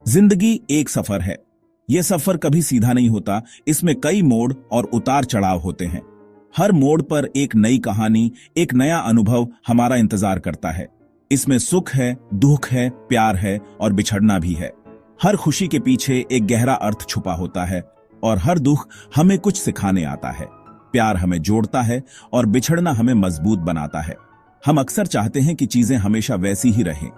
जिंदगी एक सफर है। यह सफर कभी सीधा नहीं होता। इसमें कई मोड़ और उतार चढ़ाव होते हैं। हर मोड़ पर एक नई कहानी, एक नया अनुभव हमारा इंतजार करता है। इसमें सुख है, दुख है, प्यार है और बिछड़ना भी है। हर खुशी के पीछे एक गहरा अर्थ छुपा होता है और हर दुख हमें कुछ सिखाने आता है। प्यार हमें जोड़ता है और बिछड़ना हमें मजबूत बनाता है। हम अक्सर चाहते हैं कि चीजें हमेशा वैसी ही रहें।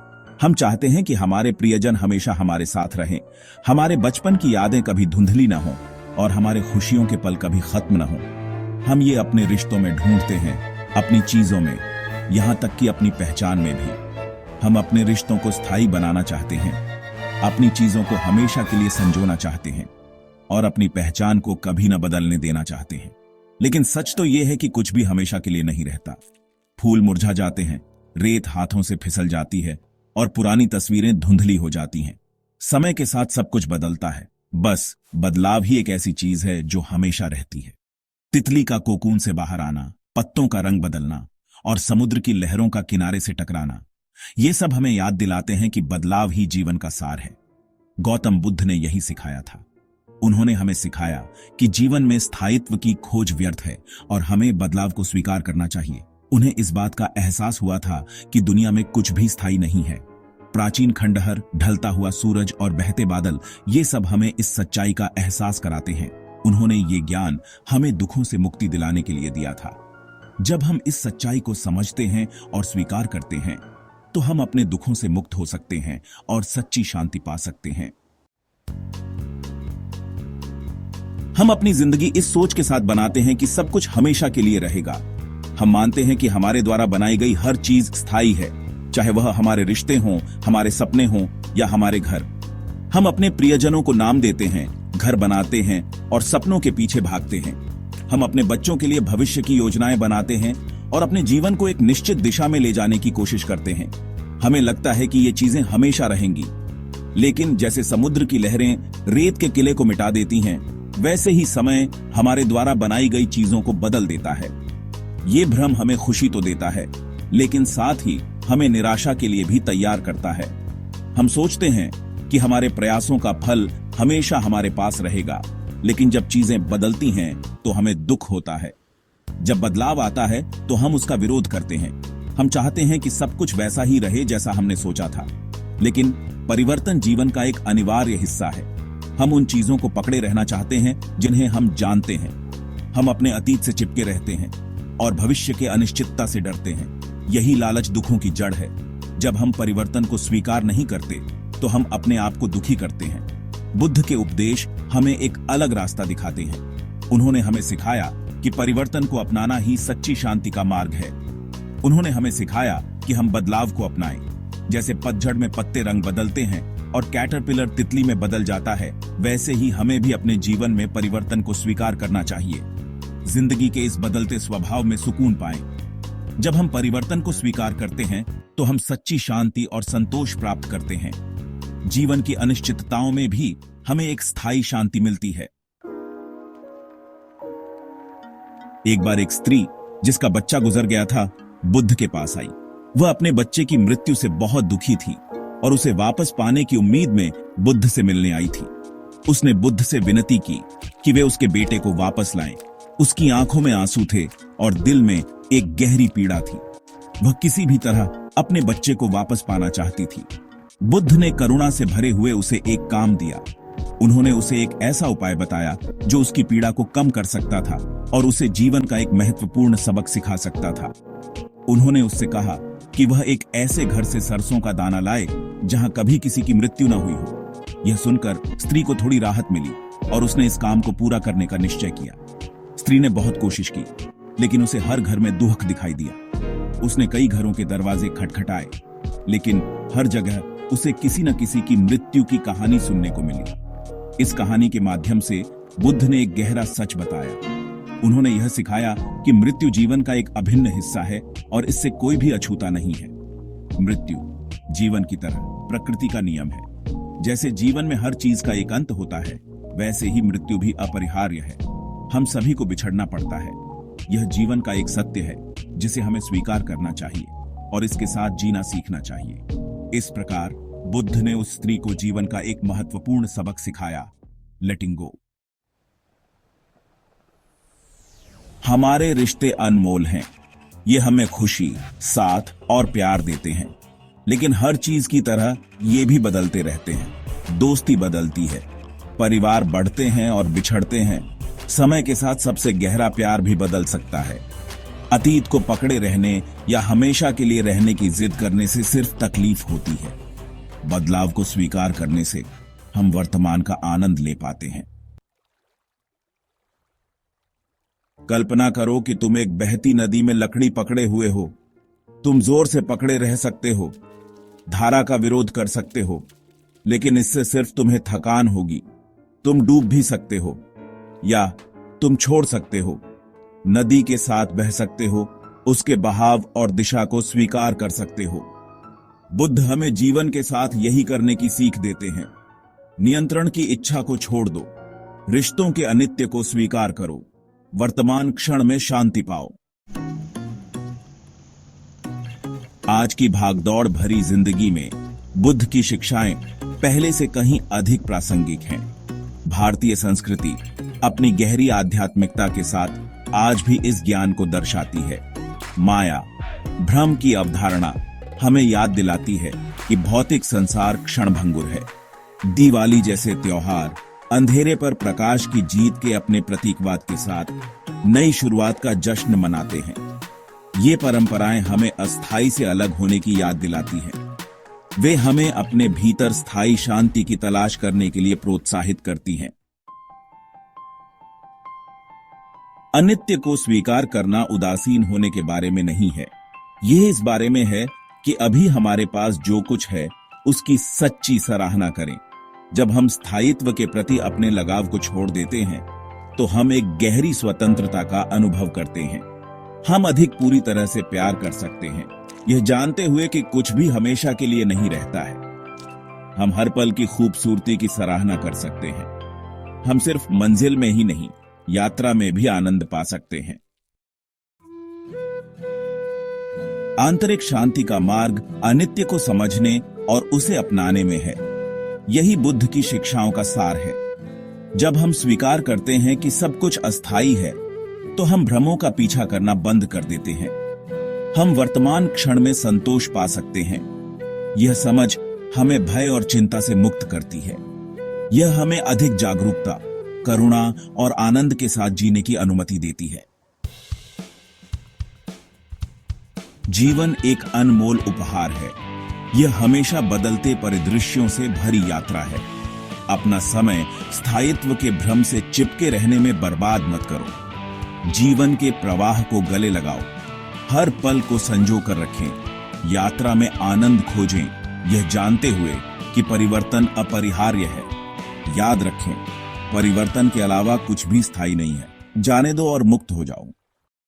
हम चाहते हैं कि हमारे प्रियजन हमेशा हमारे साथ रहें, हमारे बचपन की यादें कभी धुंधली न हों और हमारे खुशियों के पल कभी खत्म न हों। हम ये अपने रिश्तों में ढूंढते हैं, अपनी चीजों में, यहां तक कि अपनी पहचान में भी। हम अपने रिश्तों को स्थायी बनाना चाहते हैं, अपनी चीजों को हमेशा के लिए संजोना चाहते हैं और अपनी पहचान को कभी न बदलने देना चाहते हैं। लेकिन सच तो यह है कि कुछ भी हमेशा के लिए नहीं रहता। फूल मुरझा जाते हैं, रेत हाथों से फिसल जाती है और पुरानी तस्वीरें धुंधली हो जाती हैं। समय के साथ सब कुछ बदलता है। बस बदलाव ही एक ऐसी चीज है जो हमेशा रहती है। तितली का कोकून से बाहर आना, पत्तों का रंग बदलना और समुद्र की लहरों का किनारे से टकराना, ये सब हमें याद दिलाते हैं कि बदलाव ही जीवन का सार है। गौतम बुद्ध ने यही सिखाया था। उन्होंने हमें सिखाया कि जीवन में स्थायित्व की खोज व्यर्थ है और हमें बदलाव को स्वीकार करना चाहिए। उन्हें इस बात का एहसास हुआ था कि दुनिया में कुछ भी स्थायी नहीं है। प्राचीन खंडहर, ढलता हुआ सूरज और बहते बादल, ये सब हमें इस सच्चाई का एहसास कराते हैं। उन्होंने ये ज्ञान हमें दुखों से मुक्ति दिलाने के लिए दिया था। जब हम इस सच्चाई को समझते हैं और स्वीकार करते हैं, तो हम अपने दुखों से मुक्त हो सकते हैं और सच्ची शांति पा सकते हैं। हम अपनी जिंदगी इस सोच के साथ बनाते हैं कि सब कुछ हमेशा के लिए रहेगा। हम मानते हैं कि हमारे द्वारा बनाई गई हर चीज स्थायी है, चाहे वह हमारे रिश्ते हों, हमारे सपने हों या हमारे घर। हम अपने प्रियजनों को नाम देते हैं, घर बनाते हैं और सपनों के पीछे भागते हैं। हम अपने बच्चों के लिए भविष्य की योजनाएं बनाते हैं और अपने जीवन को एक निश्चित दिशा में ले जाने की कोशिश करते हैं। हमें लगता है कि ये चीजें हमेशा रहेंगी, लेकिन जैसे समुद्र की लहरें रेत के किले को मिटा देती हैं, वैसे ही समय हमारे द्वारा बनाई गई चीजों को बदल देता है। ये भ्रम हमें खुशी तो देता है, लेकिन साथ ही हमें निराशा के लिए भी तैयार करता है। हम सोचते हैं कि हमारे प्रयासों का फल हमेशा हमारे पास रहेगा, लेकिन जब चीजें बदलती हैं तो हमें दुख होता है। जब बदलाव आता है तो हम उसका विरोध करते हैं। हम चाहते हैं कि सब कुछ वैसा ही रहे जैसा हमने सोचा था, लेकिन परिवर्तन जीवन का एक अनिवार्य हिस्सा है। हम उन चीजों को पकड़े रहना चाहते हैं जिन्हें हम जानते हैं। हम अपने अतीत से चिपके रहते हैं और भविष्य के अनिश्चितता से डरते हैं। यही लालच दुखों की जड़ है। जब हम परिवर्तन को स्वीकार नहीं करते तो हम अपने आप को दुखी करते हैं। बुद्ध के उपदेश हमें एक अलग रास्ता दिखाते हैं। उन्होंने हमें सिखाया कि परिवर्तन को अपनाना ही सच्ची शांति का मार्ग है। उन्होंने हमें सिखाया कि हम बदलाव को अपनाएं। जैसे पतझड़ में पत्ते रंग बदलते हैं और कैटरपिलर तितली में बदल जाता है, वैसे ही हमें भी अपने जीवन में परिवर्तन को स्वीकार करना चाहिए। जिंदगी के इस बदलते स्वभाव में सुकून पाएं। जब हम परिवर्तन को स्वीकार करते हैं तो हम सच्ची शांति और संतोष प्राप्त करते हैं। जीवन की अनिश्चितताओं में भी हमें एक स्थायी शांति मिलती है। एक बार एक स्त्री जिसका बच्चा गुजर गया था, बुद्ध के पास आई। वह अपने बच्चे की मृत्यु से बहुत दुखी थी और उसे वापस पाने की उम्मीद में बुद्ध से मिलने आई थी। उसने बुद्ध से विनती की कि वे उसके बेटे को वापस लाएं। उसकी आंखों में आंसू थे और दिल में एक गहरी पीड़ा थी। वह किसी भी तरह अपने बच्चे को वापस पाना चाहती थी। बुद्ध ने करुणा से भरे हुए उसे एक काम दिया। उन्होंने उसे एक ऐसा उपाय बताया जो उसकी पीड़ा को कम कर सकता था और उसे जीवन का एक महत्वपूर्ण सबक सिखा सकता था। उन्होंने उससे कहा कि वह एक ऐसे घर से सरसों का दाना लाए जहां कभी किसी की मृत्यु न हुई हो। यह सुनकर स्त्री को थोड़ी राहत मिली और उसने इस काम को पूरा करने का निश्चय किया। स्त्री ने बहुत कोशिश की, लेकिन उसे हर घर में दुख दिखाई दिया। उसने कई घरों के दरवाजे खटखटाए, लेकिन हर जगह उसे किसी न किसी की मृत्यु की कहानी सुनने को मिली। इस कहानी के माध्यम से बुद्ध ने एक गहरा सच बताया। उन्होंने यह सिखाया कि मृत्यु जीवन का एक अभिन्न हिस्सा है और इससे कोई भी अछूता नहीं है। मृत्यु जीवन की तरह प्रकृति का नियम है। जैसे जीवन में हर चीज का एक अंत होता है, वैसे ही मृत्यु भी अपरिहार्य है। हम सभी को बिछड़ना पड़ता है। यह जीवन का एक सत्य है जिसे हमें स्वीकार करना चाहिए और इसके साथ जीना सीखना चाहिए। इस प्रकार बुद्ध ने उस स्त्री को जीवन का एक महत्वपूर्ण सबक सिखाया, लेटिंग गो। हमारे रिश्ते अनमोल हैं। ये हमें खुशी, साथ और प्यार देते हैं, लेकिन हर चीज की तरह ये भी बदलते रहते हैं। दोस्ती बदलती है, परिवार बढ़ते हैं और बिछड़ते हैं। समय के साथ सबसे गहरा प्यार भी बदल सकता है। अतीत को पकड़े रहने या हमेशा के लिए रहने की जिद करने से सिर्फ तकलीफ होती है। बदलाव को स्वीकार करने से हम वर्तमान का आनंद ले पाते हैं। कल्पना करो कि तुम एक बहती नदी में लकड़ी पकड़े हुए हो। तुम जोर से पकड़े रह सकते हो, धारा का विरोध कर सकते हो, लेकिन इससे सिर्फ तुम्हें थकान होगी। तुम डूब भी सकते हो या तुम छोड़ सकते हो। नदी के साथ बह सकते हो, उसके बहाव और दिशा को स्वीकार कर सकते हो। बुद्ध हमें जीवन के साथ यही करने की सीख देते हैं। नियंत्रण की इच्छा को छोड़ दो, रिश्तों के अनित्य को स्वीकार करो, वर्तमान क्षण में शांति पाओ। आज की भागदौड़ भरी जिंदगी में बुद्ध की शिक्षाएं पहले से कहीं अधिक प्रासंगिक हैं। भारतीय संस्कृति अपनी गहरी आध्यात्मिकता के साथ आज भी इस ज्ञान को दर्शाती है। माया, भ्रम की अवधारणा हमें याद दिलाती है कि भौतिक संसार क्षणभंगुर है। दिवाली जैसे त्योहार अंधेरे पर प्रकाश की जीत के अपने प्रतीकवाद के साथ नई शुरुआत का जश्न मनाते हैं। ये परंपराएं हमें अस्थाई से अलग होने की याद दिलाती हैं। वे हमें अपने भीतर स्थायी शांति की तलाश करने के लिए प्रोत्साहित करती हैं। अनित्य को स्वीकार करना उदासीन होने के बारे में नहीं है। यह इस बारे में है कि अभी हमारे पास जो कुछ है उसकी सच्ची सराहना करें। जब हम स्थायित्व के प्रति अपने लगाव को छोड़ देते हैं तो हम एक गहरी स्वतंत्रता का अनुभव करते हैं। हम अधिक पूरी तरह से प्यार कर सकते हैं, यह जानते हुए कि कुछ भी हमेशा के लिए नहीं रहता है। हम हर पल की खूबसूरती की सराहना कर सकते हैं। हम सिर्फ मंजिल में ही नहीं, यात्रा में भी आनंद पा सकते हैं। आंतरिक शांति का मार्ग अनित्य को समझने और उसे अपनाने में है। यही बुद्ध की शिक्षाओं का सार है। जब हम स्वीकार करते हैं कि सब कुछ अस्थायी है, तो हम भ्रमों का पीछा करना बंद कर देते हैं। हम वर्तमान क्षण में संतोष पा सकते हैं। यह समझ हमें भय और चिंता से मुक्त करती है। यह हमें अधिक जागरूकता, करुणा और आनंद के साथ जीने की अनुमति देती है। जीवन एक अनमोल उपहार है। यह हमेशा बदलते परिदृश्यों से भरी यात्रा है। अपना समय स्थायित्व के भ्रम से चिपके रहने में बर्बाद मत करो। जीवन के प्रवाह को गले लगाओ, हर पल को संजो कर रखें, यात्रा में आनंद खोजें, यह जानते हुए कि परिवर्तन अपरिहार्य है। याद रखें, परिवर्तन के अलावा कुछ भी स्थायी नहीं है। जाने दो और मुक्त हो जाओ।